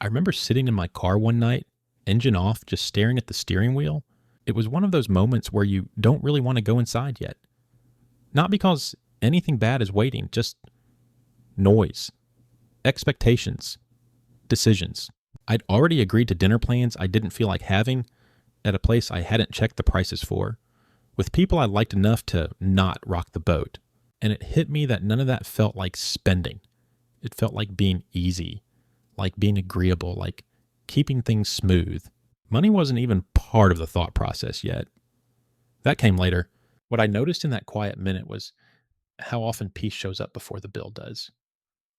I remember sitting in my car one night, engine off, just staring at the steering wheel. It was one of those moments where you don't really want to go inside yet. Not because anything bad is waiting, just noise, expectations, decisions. I'd already agreed to dinner plans I didn't feel like having at a place I hadn't checked the prices for, with people I liked enough to not rock the boat. And it hit me that none of that felt like spending. It felt like being easy, like being agreeable, like keeping things smooth. Money wasn't even part of the thought process yet. That came later. What I noticed in that quiet minute was how often peace shows up before the bill does.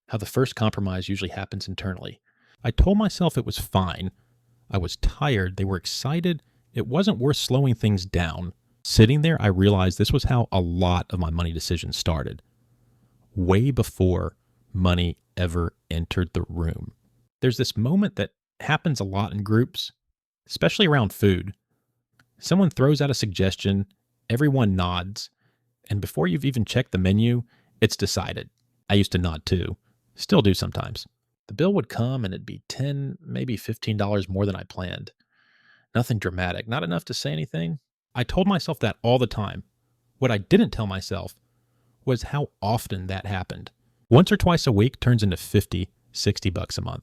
How the first compromise usually happens internally. I told myself it was fine. I was tired. They were excited. It wasn't worth slowing things down. Sitting there, I realized this was how a lot of my money decisions started. Way before money ever entered the room. There's this moment that happens a lot in groups, especially around food. Someone throws out a suggestion, everyone nods, and before you've even checked the menu, it's decided. I used to nod too. Still do sometimes. The bill would come and it'd be $10, maybe $15 more than I planned. Nothing dramatic, not enough to say anything. I told myself that all the time. What I didn't tell myself was how often that happened. Once or twice a week turns into $50, $60 a month.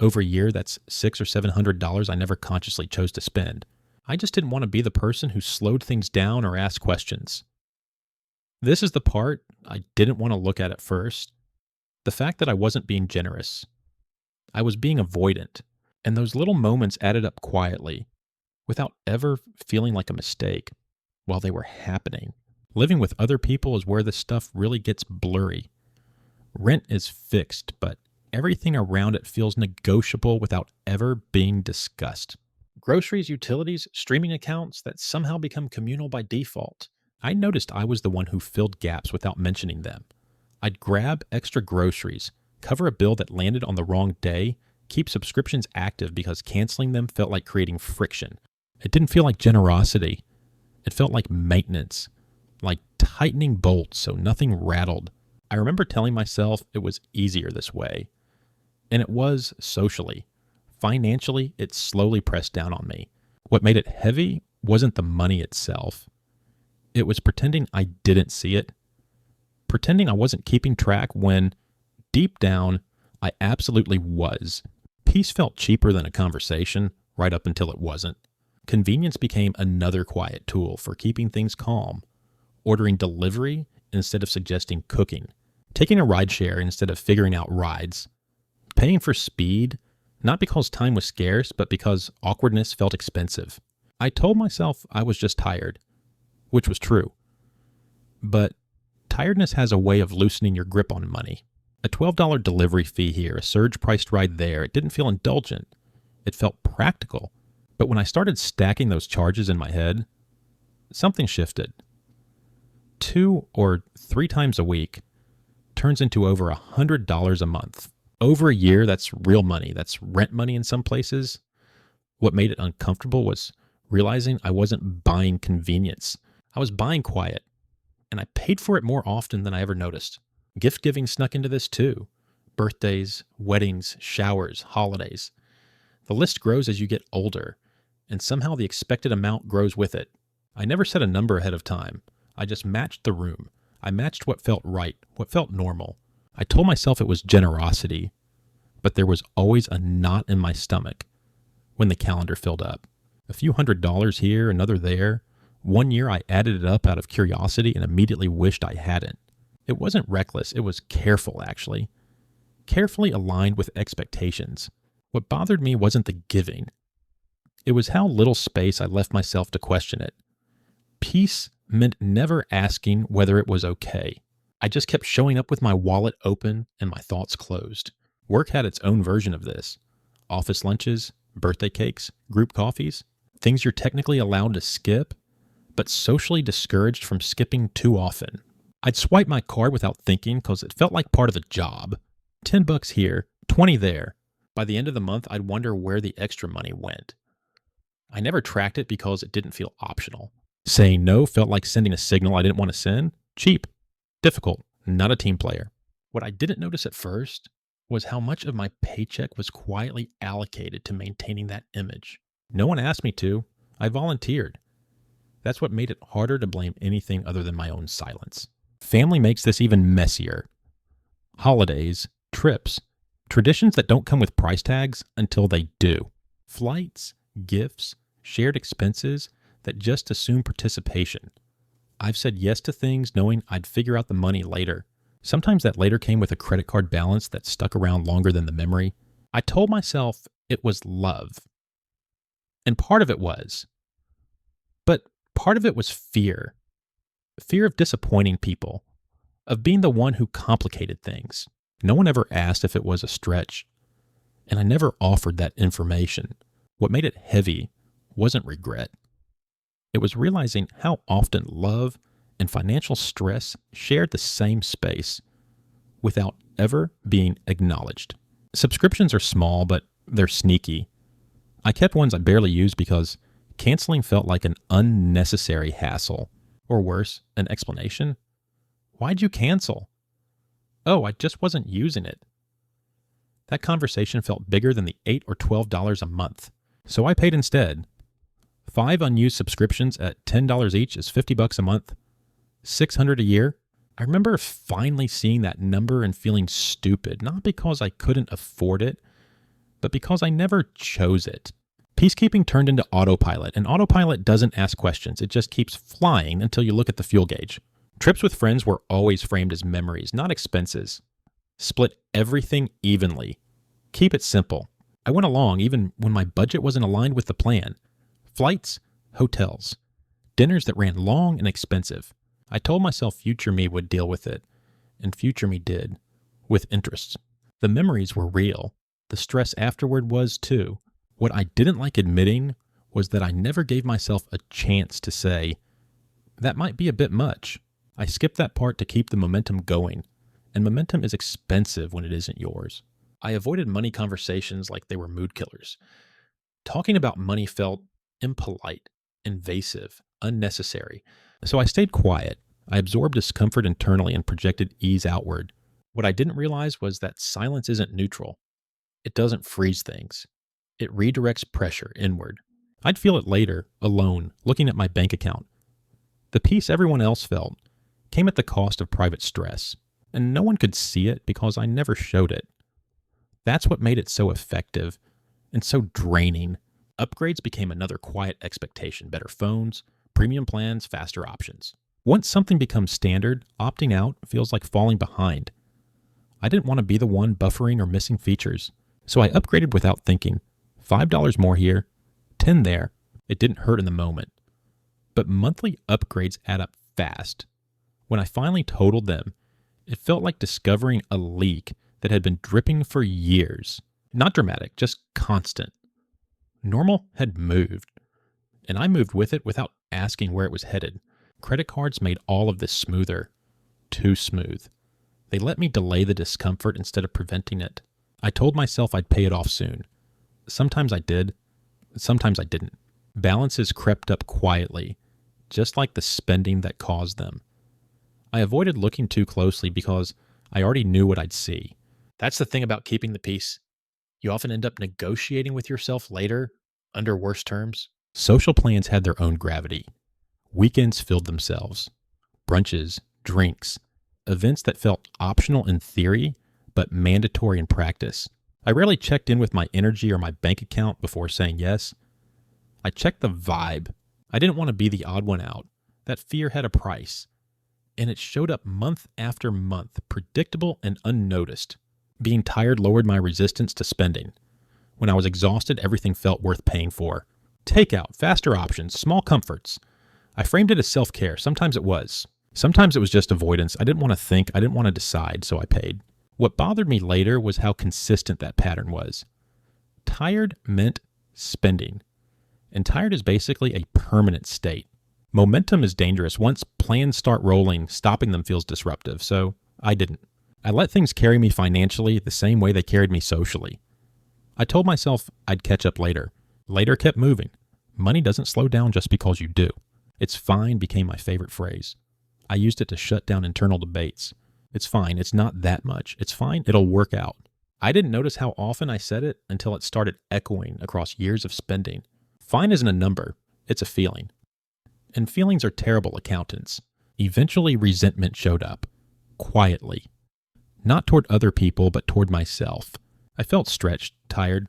Over a year, that's $600 or $700 I never consciously chose to spend. I just didn't want to be the person who slowed things down or asked questions. This is the part I didn't want to look at first. The fact that I wasn't being generous. I was being avoidant, and those little moments added up quietly, without ever feeling like a mistake, while they were happening. Living with other people is where this stuff really gets blurry. Rent is fixed, but everything around it feels negotiable without ever being discussed. Groceries, utilities, streaming accounts that somehow become communal by default. I noticed I was the one who filled gaps without mentioning them. I'd grab extra groceries, cover a bill that landed on the wrong day, keep subscriptions active because canceling them felt like creating friction. It didn't feel like generosity. It felt like maintenance, like tightening bolts so nothing rattled. I remember telling myself it was easier this way. And it was socially. Financially, it slowly pressed down on me. What made it heavy wasn't the money itself. It was pretending I didn't see it. Pretending I wasn't keeping track when, deep down, I absolutely was. Peace felt cheaper than a conversation, right up until it wasn't. Convenience became another quiet tool for keeping things calm. Ordering delivery instead of suggesting cooking. Taking a rideshare instead of figuring out rides. Paying for speed, not because time was scarce, but because awkwardness felt expensive. I told myself I was just tired, which was true. But tiredness has a way of loosening your grip on money. A $12 delivery fee here, a surge-priced ride there, it didn't feel indulgent. It felt practical. But when I started stacking those charges in my head, something shifted. 2 or 3 times a week turns into over $100 a month. Over a year, that's real money. That's rent money in some places. What made it uncomfortable was realizing I wasn't buying convenience. I was buying quiet. And I paid for it more often than I ever noticed. Gift giving snuck into this too. Birthdays, weddings, showers, holidays. The list grows as you get older, and somehow the expected amount grows with it. I never set a number ahead of time. I just matched the room. I matched what felt right, what felt normal. I told myself it was generosity, but there was always a knot in my stomach when the calendar filled up. A few $100s here, another there. One year I added it up out of curiosity and immediately wished I hadn't. It wasn't reckless, it was careful actually. Carefully aligned with expectations. What bothered me wasn't the giving. It was how little space I left myself to question it. Peace meant never asking whether it was okay. I just kept showing up with my wallet open and my thoughts closed. Work had its own version of this. Office lunches, birthday cakes, group coffees, things you're technically allowed to skip, but socially discouraged from skipping too often. I'd swipe my card without thinking because it felt like part of the job. $10 here, 20 there. By the end of the month, I'd wonder where the extra money went. I never tracked it because it didn't feel optional. Saying no felt like sending a signal I didn't want to send. Cheap. Difficult. Not a team player. What I didn't notice at first was how much of my paycheck was quietly allocated to maintaining that image. No one asked me to. I volunteered. That's what made it harder to blame anything other than my own silence. Family makes this even messier. Holidays, trips, traditions that don't come with price tags until they do. Flights, gifts, shared expenses that just assume participation. I've said yes to things knowing I'd figure out the money later. Sometimes that later came with a credit card balance that stuck around longer than the memory. I told myself it was love. And part of it was. But part of it was fear. Fear of disappointing people, of being the one who complicated things. No one ever asked if it was a stretch, and I never offered that information. What made it heavy wasn't regret. It was realizing how often love and financial stress shared the same space without ever being acknowledged. Subscriptions are small, but they're sneaky. I kept ones I barely used because canceling felt like an unnecessary hassle, or worse, an explanation. Why'd you cancel? Oh, I just wasn't using it. That conversation felt bigger than the $8 or $12 a month, so I paid instead. 5 unused subscriptions at $10 each is $50 a month, $600 a year. I remember finally seeing that number and feeling stupid, not because I couldn't afford it, but because I never chose it. Peacekeeping turned into autopilot, and autopilot doesn't ask questions. It just keeps flying until you look at the fuel gauge. Trips with friends were always framed as memories, not expenses. Split everything evenly. Keep it simple. I went along even when my budget wasn't aligned with the plan. Flights, hotels, dinners that ran long and expensive. I told myself future me would deal with it, and future me did, with interest. The memories were real. The stress afterward was too. What I didn't like admitting was that I never gave myself a chance to say, that might be a bit much. I skipped that part to keep the momentum going, and momentum is expensive when it isn't yours. I avoided money conversations like they were mood killers. Talking about money felt impolite, invasive, unnecessary. So I stayed quiet. I absorbed discomfort internally and projected ease outward. What I didn't realize was that silence isn't neutral. It doesn't freeze things. It redirects pressure inward. I'd feel it later, alone, looking at my bank account. The peace everyone else felt came at the cost of private stress, and no one could see it because I never showed it. That's what made it so effective and so draining. Upgrades became another quiet expectation. Better phones, premium plans, faster options. Once something becomes standard, opting out feels like falling behind. I didn't want to be the one buffering or missing features, so I upgraded without thinking. $5 more here, 10 there. It didn't hurt in the moment. But monthly upgrades add up fast. When I finally totaled them, it felt like discovering a leak that had been dripping for years. Not dramatic, just constant. Normal had moved, and I moved with it without asking where it was headed. Credit cards made all of this smoother. Too smooth. They let me delay the discomfort instead of preventing it. I told myself I'd pay it off soon. Sometimes I did, sometimes I didn't. Balances crept up quietly, just like the spending that caused them. I avoided looking too closely because I already knew what I'd see. That's the thing about keeping the peace. You often end up negotiating with yourself later, under worse terms. Social plans had their own gravity. Weekends filled themselves. Brunches, drinks, events that felt optional in theory, but mandatory in practice. I rarely checked in with my energy or my bank account before saying yes. I checked the vibe. I didn't want to be the odd one out. That fear had a price. And it showed up month after month, predictable and unnoticed. Being tired lowered my resistance to spending. When I was exhausted, everything felt worth paying for. Takeout, faster options, small comforts. I framed it as self-care. Sometimes it was. Sometimes it was just avoidance. I didn't want to think. I didn't want to decide, so I paid. What bothered me later was how consistent that pattern was. Tired meant spending. And tired is basically a permanent state. Momentum is dangerous. Once plans start rolling, stopping them feels disruptive, so I didn't. I let things carry me financially the same way they carried me socially. I told myself I'd catch up later. Later kept moving. Money doesn't slow down just because you do. It's fine became my favorite phrase. I used it to shut down internal debates. It's fine. It's not that much. It's fine. It'll work out. I didn't notice how often I said it until it started echoing across years of spending. Fine isn't a number, it's a feeling. And feelings are terrible accountants. Eventually, resentment showed up. Quietly. Not toward other people, but toward myself. I felt stretched, tired,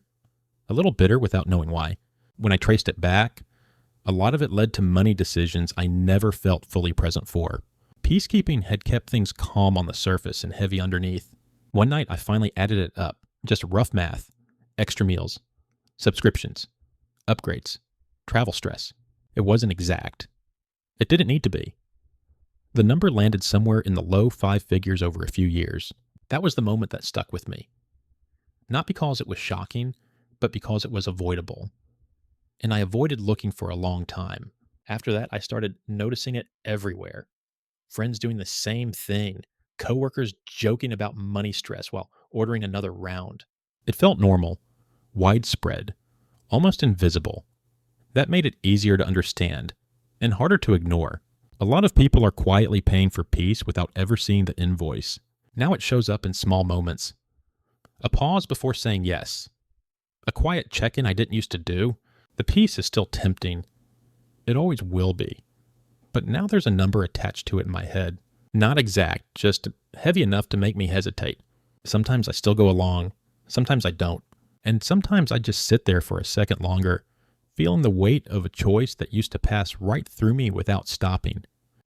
a little bitter without knowing why. When I traced it back, a lot of it led to money decisions I never felt fully present for. Peacekeeping had kept things calm on the surface and heavy underneath. One night, I finally added it up. Just rough math. Extra meals. Subscriptions. Upgrades. Travel stress. It wasn't exact. It didn't need to be. The number landed somewhere in the low 5 figures over a few years. That was the moment that stuck with me. Not because it was shocking, but because it was avoidable. And I avoided looking for a long time. After that, I started noticing it everywhere. Friends doing the same thing. Coworkers joking about money stress while ordering another round. It felt normal, widespread, almost invisible. That made it easier to understand and harder to ignore. A lot of people are quietly paying for peace without ever seeing the invoice. Now it shows up in small moments. A pause before saying yes. A quiet check-in I didn't used to do. The peace is still tempting. It always will be. But now there's a number attached to it in my head. Not exact, just heavy enough to make me hesitate. Sometimes I still go along. Sometimes I don't. And sometimes I just sit there for a second longer, feeling the weight of a choice that used to pass right through me without stopping.